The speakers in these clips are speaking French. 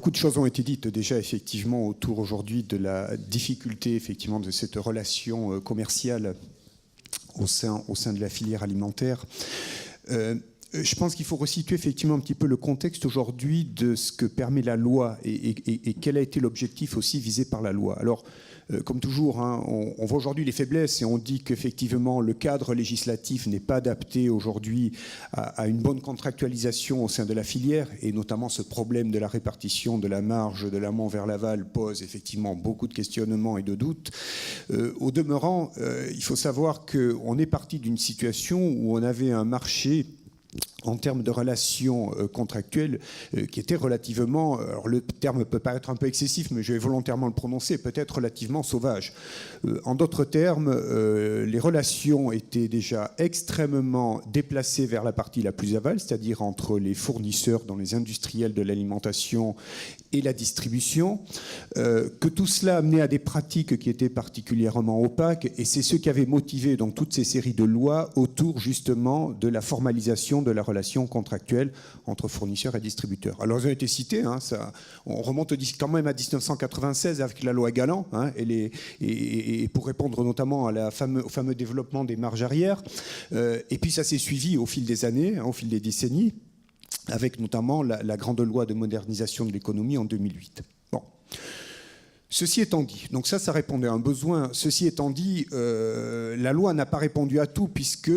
beaucoup de choses ont été dites déjà effectivement autour aujourd'hui de la difficulté effectivement de cette relation commerciale au sein de la filière alimentaire. Je pense qu'il faut resituer effectivement un petit peu le contexte aujourd'hui de ce que permet la loi et quel a été l'objectif aussi visé par la loi. Alors, comme toujours, hein, on voit aujourd'hui les faiblesses et on dit qu'effectivement le cadre législatif n'est pas adapté aujourd'hui à une bonne contractualisation au sein de la filière, et notamment ce problème de la répartition de la marge de l'amont vers l'aval pose effectivement beaucoup de questionnements et de doutes. Au demeurant, il faut savoir qu'on est parti d'une situation où on avait un marché en termes de relations contractuelles qui était relativement, alors le terme peut paraître un peu excessif, mais je vais volontairement le prononcer, peut-être relativement sauvage. En d'autres termes, les relations étaient déjà extrêmement déplacées vers la partie la plus aval, c'est-à-dire entre les fournisseurs dans les industriels de l'alimentation et la distribution, que tout cela amenait à des pratiques qui étaient particulièrement opaques, et c'est ce qui avait motivé donc toutes ces séries de lois autour justement de la formalisation de la relation contractuelle entre fournisseurs et distributeurs. Alors, elles ont été citées, hein, on remonte quand même à 1996 avec la loi Galland, hein, et pour répondre notamment au fameux développement des marges arrière. Et puis ça s'est suivi au fil des années, hein, au fil des décennies, avec notamment la grande loi de modernisation de l'économie en 2008. Bon. Ceci étant dit, donc ça répondait à un besoin. Ceci étant dit, la loi n'a pas répondu à tout puisque,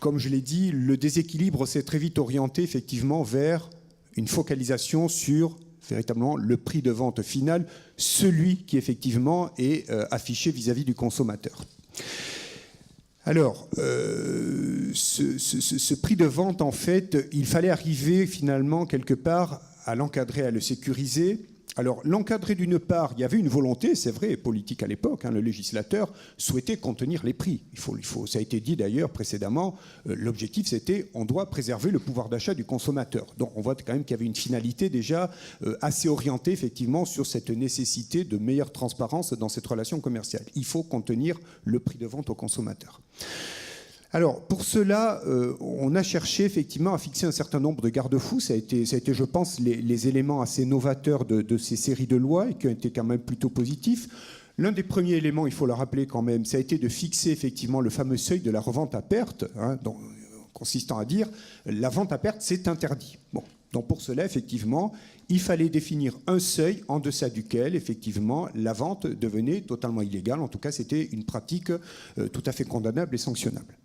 comme je l'ai dit, le déséquilibre s'est très vite orienté effectivement vers une focalisation sur véritablement le prix de vente final, celui qui effectivement est affiché vis-à-vis du consommateur. Alors, ce prix de vente, en fait, il fallait arriver finalement quelque part à l'encadrer, à le sécuriser. Alors, l'encadrer d'une part, il y avait une volonté, c'est vrai, politique à l'époque, hein, le législateur souhaitait contenir les prix. Ça a été dit d'ailleurs précédemment, l'objectif c'était, on doit préserver le pouvoir d'achat du consommateur. Donc on voit quand même qu'il y avait une finalité déjà assez orientée effectivement sur cette nécessité de meilleure transparence dans cette relation commerciale. Il faut contenir le prix de vente au consommateur. Alors, pour cela, on a cherché effectivement à fixer un certain nombre de garde-fous. Ça a été, je pense, les éléments assez novateurs de ces séries de lois et qui ont été quand même plutôt positifs. L'un des premiers éléments, il faut le rappeler quand même, ça a été de fixer effectivement le fameux seuil de la revente à perte, hein, consistant à dire la vente à perte, c'est interdit. Bon. Donc pour cela, effectivement, il fallait définir un seuil en deçà duquel, effectivement, la vente devenait totalement illégale. En tout cas, c'était une pratique tout à fait condamnable et sanctionnable.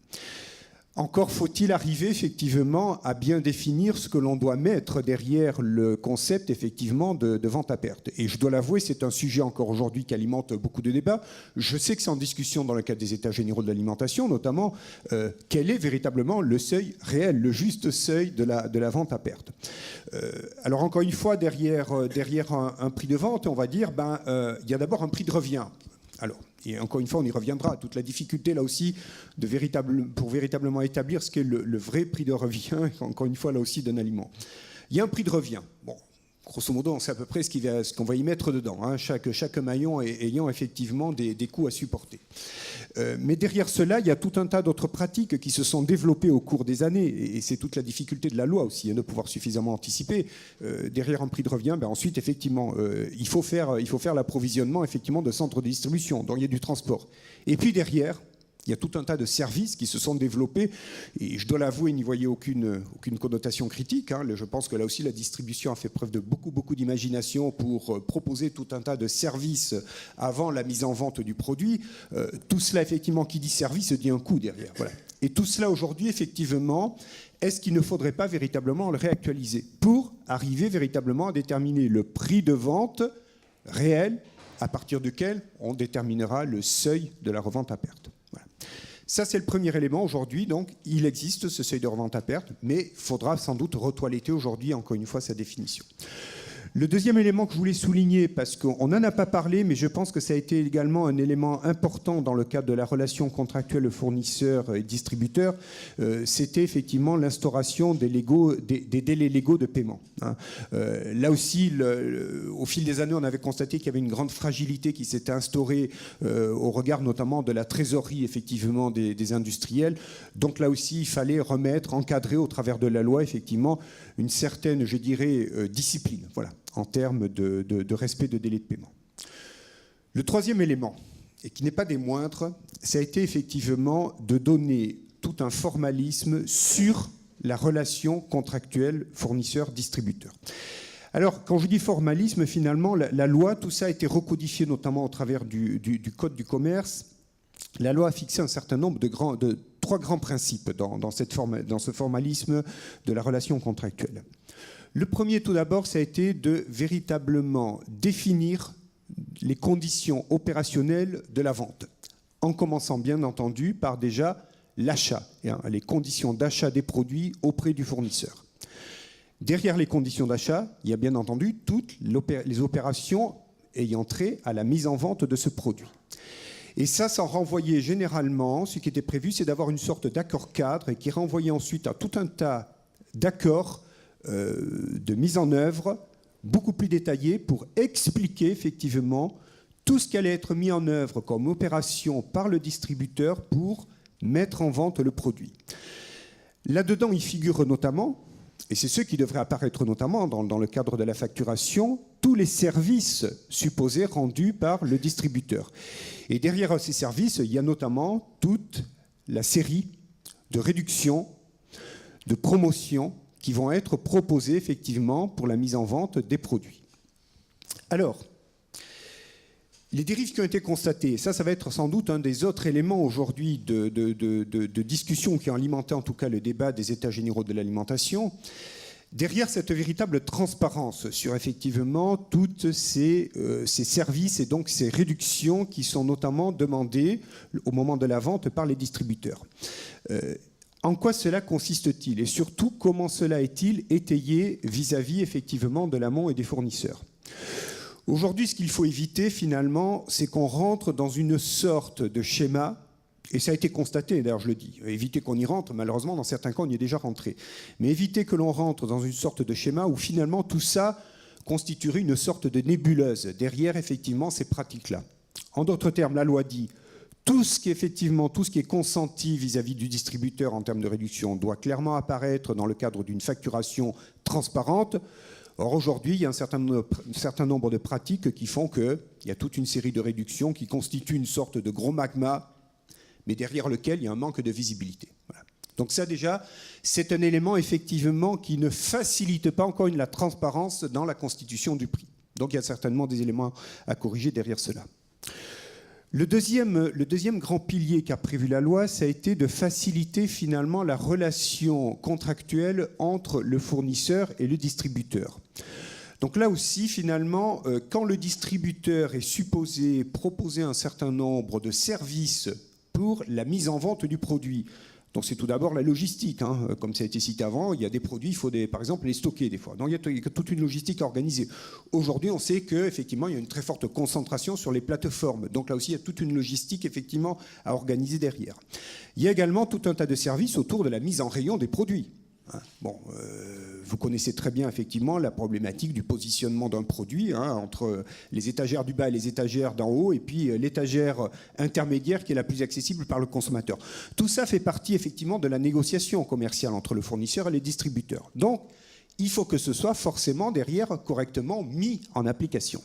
Encore faut-il arriver effectivement à bien définir ce que l'on doit mettre derrière le concept effectivement de vente à perte. Et je dois l'avouer, c'est un sujet encore aujourd'hui qui alimente beaucoup de débats. Je sais que c'est en discussion dans le cadre des États généraux de l'alimentation, notamment quel est véritablement le seuil réel, le juste seuil de la vente à perte. Alors encore une fois, derrière un prix de vente, on va dire, il y a d'abord un prix de revient. Alors, et encore une fois, on y reviendra, toute la difficulté là aussi pour véritablement établir ce qu'est le vrai prix de revient, encore une fois là aussi d'un aliment. Il y a un prix de revient. Bon, grosso modo, on sait à peu près ce qu'on va y mettre dedans, hein, chaque maillon ayant effectivement des coûts à supporter. Mais derrière cela, il y a tout un tas d'autres pratiques qui se sont développées au cours des années, et c'est toute la difficulté de la loi aussi, hein, de pouvoir suffisamment anticiper. Derrière un prix de revient, ensuite, effectivement, il faut faire l'approvisionnement effectivement de centres de distribution, donc il y a du transport. Et puis derrière, il y a tout un tas de services qui se sont développés, et je dois l'avouer, n'y voyez aucune connotation critique, hein. Je pense que là aussi, la distribution a fait preuve de beaucoup d'imagination pour proposer tout un tas de services avant la mise en vente du produit. Tout cela, effectivement, qui dit service, dit un coût derrière. Voilà. Et tout cela, aujourd'hui, effectivement, est-ce qu'il ne faudrait pas véritablement le réactualiser pour arriver véritablement à déterminer le prix de vente réel à partir duquel on déterminera le seuil de la revente à perte. Voilà. Ça, c'est le premier élément. Aujourd'hui, donc, il existe ce seuil de revente à perte, mais il faudra sans doute retoiletter aujourd'hui, encore une fois, sa définition. Le deuxième élément que je voulais souligner, parce qu'on n'en a pas parlé, mais je pense que ça a été également un élément important dans le cadre de la relation contractuelle fournisseur et distributeur, c'était effectivement l'instauration des délais légaux de paiement. Hein. Là aussi, au fil des années, on avait constaté qu'il y avait une grande fragilité qui s'était instaurée au regard notamment de la trésorerie effectivement des industriels. Donc là aussi, il fallait encadrer au travers de la loi effectivement une certaine, je dirais, discipline. Voilà. en termes de respect de délai de paiement. Le troisième élément, et qui n'est pas des moindres, ça a été effectivement de donner tout un formalisme sur la relation contractuelle fournisseur-distributeur. Alors, quand je dis formalisme, finalement, la loi, tout ça a été recodifié notamment au travers du Code du commerce. La loi a fixé un certain nombre de trois grands principes dans ce formalisme de la relation contractuelle. Le premier, tout d'abord, ça a été de véritablement définir les conditions opérationnelles de la vente, en commençant bien entendu par déjà l'achat, les conditions d'achat des produits auprès du fournisseur. Derrière les conditions d'achat, il y a bien entendu toutes les opérations ayant trait à la mise en vente de ce produit. Et ça renvoyait généralement, ce qui était prévu, c'est d'avoir une sorte d'accord cadre et qui renvoyait ensuite à tout un tas d'accords de mise en œuvre beaucoup plus détaillés pour expliquer effectivement tout ce qui allait être mis en œuvre comme opération par le distributeur pour mettre en vente le produit. Là-dedans, il figure notamment, et c'est ce qui devrait apparaître notamment dans le cadre de la facturation, tous les services supposés rendus par le distributeur. Et derrière ces services, il y a notamment toute la série de réductions, de promotions qui vont être proposées effectivement pour la mise en vente des produits. Alors, les dérives qui ont été constatées, ça va être sans doute un des autres éléments aujourd'hui de discussion qui ont alimenté en tout cas le débat des États généraux de l'alimentation. Derrière cette véritable transparence sur effectivement tous ces services et donc ces réductions qui sont notamment demandées au moment de la vente par les distributeurs. En quoi cela consiste-t-il et surtout comment cela est-il étayé vis-à-vis effectivement de l'amont et des fournisseurs ? Aujourd'hui, ce qu'il faut éviter finalement, c'est qu'on rentre dans une sorte de schéma. Et ça a été constaté, d'ailleurs je le dis, éviter qu'on y rentre, malheureusement dans certains cas on y est déjà rentré, mais éviter que l'on rentre dans une sorte de schéma où finalement tout ça constituerait une sorte de nébuleuse derrière effectivement ces pratiques-là. En d'autres termes, la loi dit tout ce qui est consenti vis-à-vis du distributeur en termes de réduction doit clairement apparaître dans le cadre d'une facturation transparente. Or, aujourd'hui, il y a un certain nombre de pratiques qui font qu'il y a toute une série de réductions qui constituent une sorte de gros magma, mais derrière lequel il y a un manque de visibilité. Voilà. Donc ça déjà, c'est un élément effectivement qui ne facilite pas encore la transparence dans la constitution du prix. Donc il y a certainement des éléments à corriger derrière cela. Le deuxième grand pilier qu'a prévu la loi, ça a été de faciliter finalement la relation contractuelle entre le fournisseur et le distributeur. Donc là aussi, finalement, quand le distributeur est supposé proposer un certain nombre de services pour la mise en vente du produit. Donc c'est tout d'abord la logistique, comme ça a été cité avant, il y a des produits, il faut par exemple les stocker des fois. Donc il y a toute une logistique à organiser. Aujourd'hui, on sait qu'effectivement, il y a une très forte concentration sur les plateformes. Donc là aussi, il y a toute une logistique effectivement à organiser derrière. Il y a également tout un tas de services autour de la mise en rayon des produits. Bon, vous connaissez très bien effectivement la problématique du positionnement d'un produit entre les étagères du bas et les étagères d'en haut et puis l'étagère intermédiaire qui est la plus accessible par le consommateur. Tout ça fait partie effectivement de la négociation commerciale entre le fournisseur et les distributeurs. Donc, il faut que ce soit forcément derrière correctement mis en application.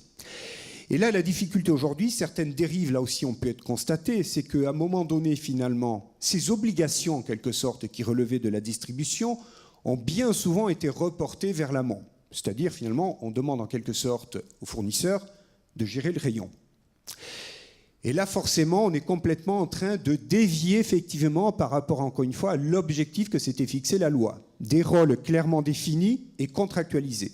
Et là, la difficulté aujourd'hui, certaines dérives, là aussi, on peut être constatées, c'est qu'à un moment donné, finalement, ces obligations, en quelque sorte, qui relevaient de la distribution, ont bien souvent été reportées vers l'amont. C'est-à-dire, finalement, on demande en quelque sorte aux fournisseurs de gérer le rayon. Et là, forcément, on est complètement en train de dévier, effectivement, par rapport, encore une fois, à l'objectif que s'était fixé la loi. Des rôles clairement définis et contractualisés.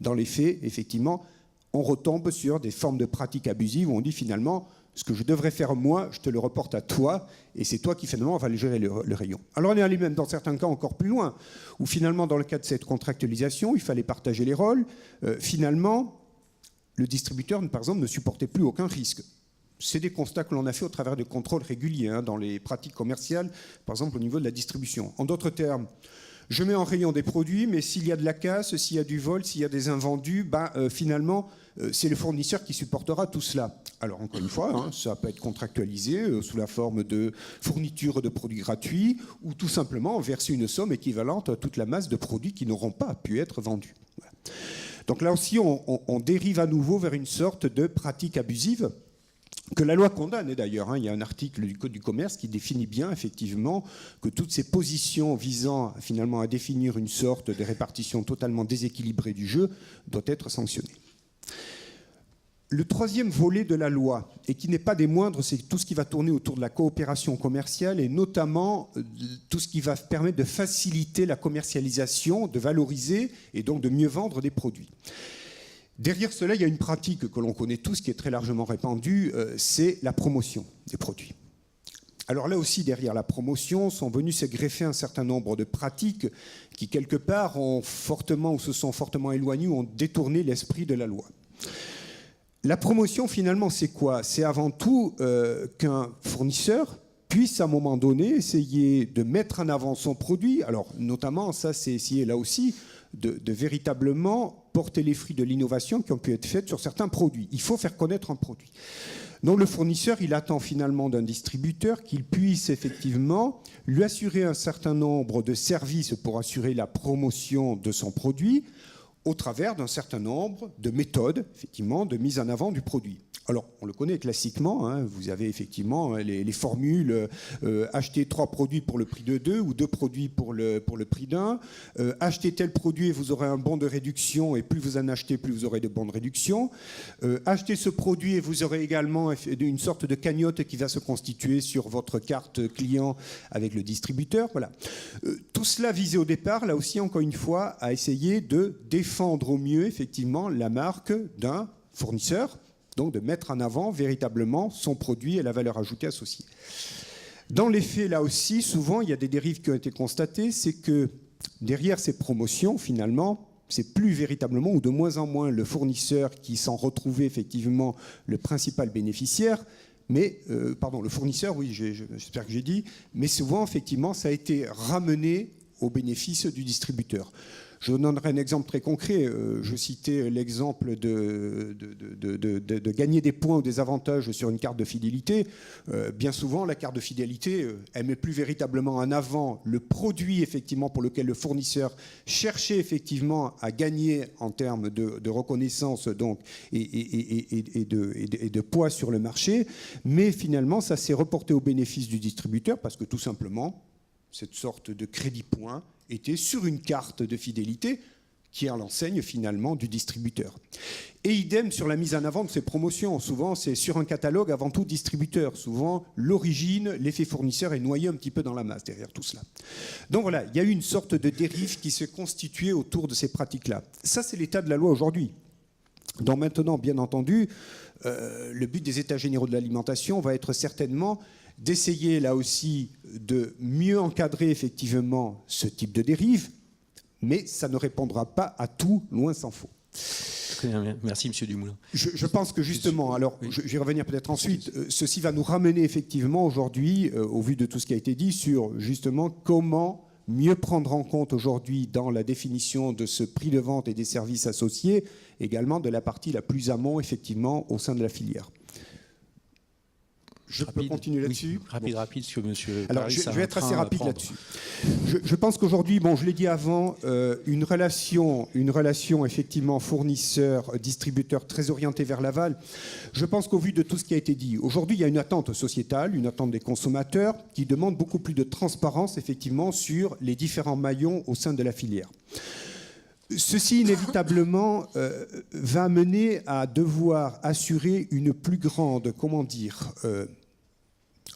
Dans les faits, effectivement, on retombe sur des formes de pratiques abusives où on dit finalement, ce que je devrais faire moi, je te le reporte à toi, et c'est toi qui finalement va gérer le rayon. Alors on est allé même dans certains cas encore plus loin, où finalement dans le cas de cette contractualisation, il fallait partager les rôles. Finalement, le distributeur, par exemple, ne supportait plus aucun risque. C'est des constats que l'on a fait au travers de contrôles réguliers dans les pratiques commerciales, par exemple au niveau de la distribution. En d'autres termes, je mets en rayon des produits, mais s'il y a de la casse, s'il y a du vol, s'il y a des invendus, finalement, c'est le fournisseur qui supportera tout cela. Alors, encore une fois, ça peut être contractualisé sous la forme de fourniture de produits gratuits ou tout simplement verser une somme équivalente à toute la masse de produits qui n'auront pas pu être vendus. Voilà. Donc là aussi, on dérive à nouveau vers une sorte de pratique abusive que la loi condamne d'ailleurs. Il y a un article du Code du commerce qui définit bien effectivement que toutes ces positions visant finalement à définir une sorte de répartition totalement déséquilibrée du jeu doivent être sanctionnées. Le troisième volet de la loi, et qui n'est pas des moindres, c'est tout ce qui va tourner autour de la coopération commerciale et notamment tout ce qui va permettre de faciliter la commercialisation, de valoriser et donc de mieux vendre des produits. Derrière cela, il y a une pratique que l'on connaît tous, qui est très largement répandue, c'est la promotion des produits. Alors là aussi, derrière la promotion, sont venus se greffer un certain nombre de pratiques qui, quelque part, ont fortement ou se sont fortement éloignées ou ont détourné l'esprit de la loi. La promotion, finalement, c'est quoi? C'est avant tout qu'un fournisseur puisse, à un moment donné, essayer de mettre en avant son produit. Alors, notamment, ça, c'est essayer, là aussi, de véritablement porter les fruits de l'innovation qui ont pu être faites sur certains produits. Il faut faire connaître un produit. Donc le fournisseur, il attend finalement d'un distributeur qu'il puisse effectivement lui assurer un certain nombre de services pour assurer la promotion de son produit au travers d'un certain nombre de méthodes, effectivement, de mise en avant du produit. Alors, on le connaît classiquement, vous avez effectivement les formules acheter 3 produits pour le prix de 2 ou 2 produits pour le prix d'un, acheter tel produit et vous aurez un bon de réduction et plus vous en achetez, plus vous aurez de bons de réduction, acheter ce produit et vous aurez également une sorte de cagnotte qui va se constituer sur votre carte client avec le distributeur. Voilà. Tout cela visait au départ, là aussi, encore une fois, à essayer de défendre au mieux, effectivement, la marque d'un fournisseur, donc de mettre en avant véritablement son produit et la valeur ajoutée associée. Dans les faits, là aussi, souvent, il y a des dérives qui ont été constatées, c'est que derrière ces promotions, finalement, c'est plus véritablement ou de moins en moins le fournisseur qui s'en retrouvait effectivement le principal bénéficiaire, mais, le fournisseur, oui, j'espère que j'ai dit, mais souvent, effectivement, ça a été ramené au bénéfice du distributeur. Je vous donnerai un exemple très concret. Je citais l'exemple de gagner des points ou des avantages sur une carte de fidélité. Bien souvent, la carte de fidélité, elle met plus véritablement en avant le produit effectivement pour lequel le fournisseur cherchait effectivement à gagner en termes de reconnaissance donc, et de poids sur le marché. Mais finalement, ça s'est reporté au bénéfice du distributeur parce que tout simplement, cette sorte de crédit-point était sur une carte de fidélité qui est à l'enseigne finalement du distributeur. Et idem sur la mise en avant de ces promotions. Souvent, c'est sur un catalogue avant tout distributeur. Souvent, l'origine, l'effet fournisseur est noyé un petit peu dans la masse derrière tout cela. Donc voilà, il y a eu une sorte de dérive qui s'est constituée autour de ces pratiques-là. Ça, c'est l'état de la loi aujourd'hui. Donc maintenant, bien entendu, le but des États généraux de l'alimentation va être certainement d'essayer là aussi de mieux encadrer effectivement ce type de dérive, mais ça ne répondra pas à tout, loin s'en faut. Très bien, merci Monsieur Dumoulin. Je pense que justement, alors je vais revenir peut-être ensuite, ceci va nous ramener effectivement aujourd'hui, au vu de tout ce qui a été dit, sur justement comment mieux prendre en compte aujourd'hui dans la définition de ce prix de vente et des services associés, également de la partie la plus amont effectivement au sein de la filière. Je peux continuer là-dessus? Oui, rapide, parce que monsieur... Alors, je vais être assez rapide là-dessus. Je pense qu'aujourd'hui, bon, je l'ai dit avant, une relation effectivement fournisseur-distributeur très orientée vers l'aval, je pense qu'au vu de tout ce qui a été dit, aujourd'hui, il y a une attente sociétale, une attente des consommateurs qui demande beaucoup plus de transparence, effectivement, sur les différents maillons au sein de la filière. Ceci, inévitablement, va mener à devoir assurer une plus grande,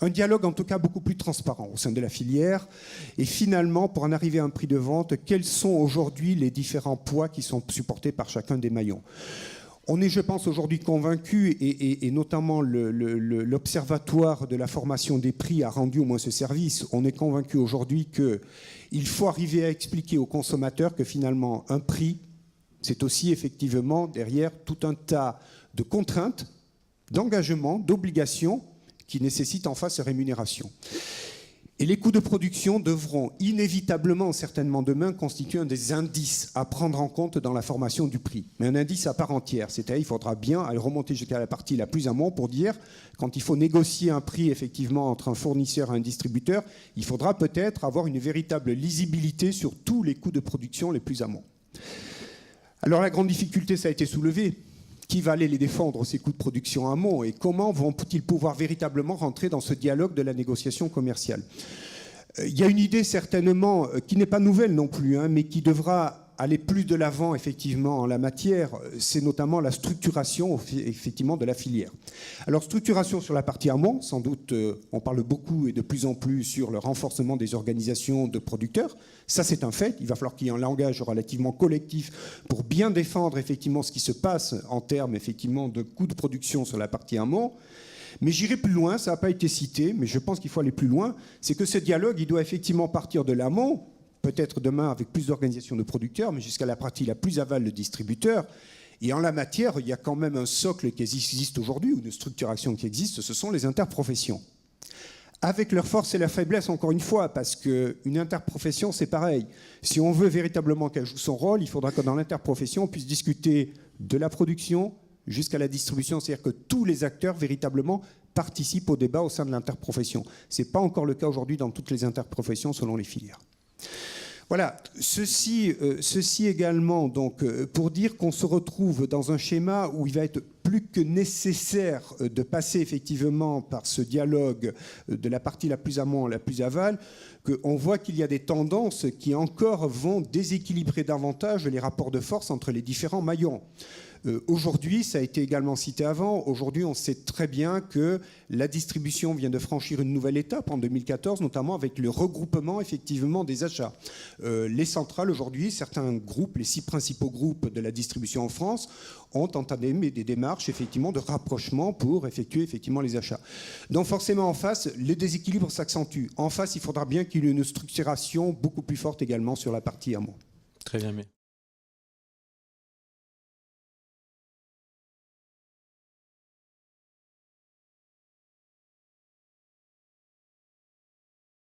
un dialogue en tout cas beaucoup plus transparent au sein de la filière. Et finalement, pour en arriver à un prix de vente, quels sont aujourd'hui les différents poids qui sont supportés par chacun des maillons ? On est, je pense, aujourd'hui convaincus, et notamment l'Observatoire de la formation des prix a rendu au moins ce service, on est convaincu aujourd'hui qu'il faut arriver à expliquer aux consommateurs que finalement un prix, c'est aussi effectivement derrière tout un tas de contraintes, d'engagements, d'obligations qui nécessitent en face rémunération. Et les coûts de production devront inévitablement, certainement demain, constituer un des indices à prendre en compte dans la formation du prix. Mais un indice à part entière, c'est-à-dire il faudra bien aller remonter jusqu'à la partie la plus amont pour dire, quand il faut négocier un prix effectivement entre un fournisseur et un distributeur, il faudra peut-être avoir une véritable lisibilité sur tous les coûts de production les plus amont. Alors la grande difficulté, ça a été soulevé. Qui va aller les défendre, ces coûts de production amont, et comment vont-ils pouvoir véritablement rentrer dans ce dialogue de la négociation commerciale? Il y a une idée certainement qui n'est pas nouvelle non plus, mais qui devra aller plus de l'avant effectivement en la matière, c'est notamment la structuration effectivement de la filière. Alors structuration sur la partie amont, sans doute on parle beaucoup et de plus en plus sur le renforcement des organisations de producteurs. Ça c'est un fait, il va falloir qu'il y ait un langage relativement collectif pour bien défendre effectivement ce qui se passe en termes effectivement de coûts de production sur la partie amont. Mais j'irai plus loin, ça n'a pas été cité, mais je pense qu'il faut aller plus loin, c'est que ce dialogue, il doit effectivement partir de l'amont, peut-être demain avec plus d'organisations de producteurs, mais jusqu'à la partie la plus aval de distributeurs. Et en la matière, il y a quand même un socle qui existe aujourd'hui, ou une structuration qui existe, ce sont les interprofessions. Avec leurs forces et leurs faiblesses, encore une fois, parce qu'une interprofession, c'est pareil. Si on veut véritablement qu'elle joue son rôle, il faudra que dans l'interprofession, on puisse discuter de la production jusqu'à la distribution, c'est-à-dire que tous les acteurs véritablement participent au débat au sein de l'interprofession. Ce n'est pas encore le cas aujourd'hui dans toutes les interprofessions selon les filières. Voilà, ceci également donc, pour dire qu'on se retrouve dans un schéma où il va être plus que nécessaire de passer effectivement par ce dialogue de la partie la plus amont à la plus aval, qu'on voit qu'il y a des tendances qui encore vont déséquilibrer davantage les rapports de force entre les différents maillons. Aujourd'hui, ça a été également cité avant, aujourd'hui on sait très bien que la distribution vient de franchir une nouvelle étape en 2014, notamment avec le regroupement effectivement des achats. Les centrales aujourd'hui, certains groupes, les 6 principaux groupes de la distribution en France, ont entamé des démarches effectivement de rapprochement pour effectuer effectivement les achats. Donc forcément en face, le déséquilibre s'accentue. En face, il faudra bien qu'il y ait une structuration beaucoup plus forte également sur la partie amont. Très bien, mais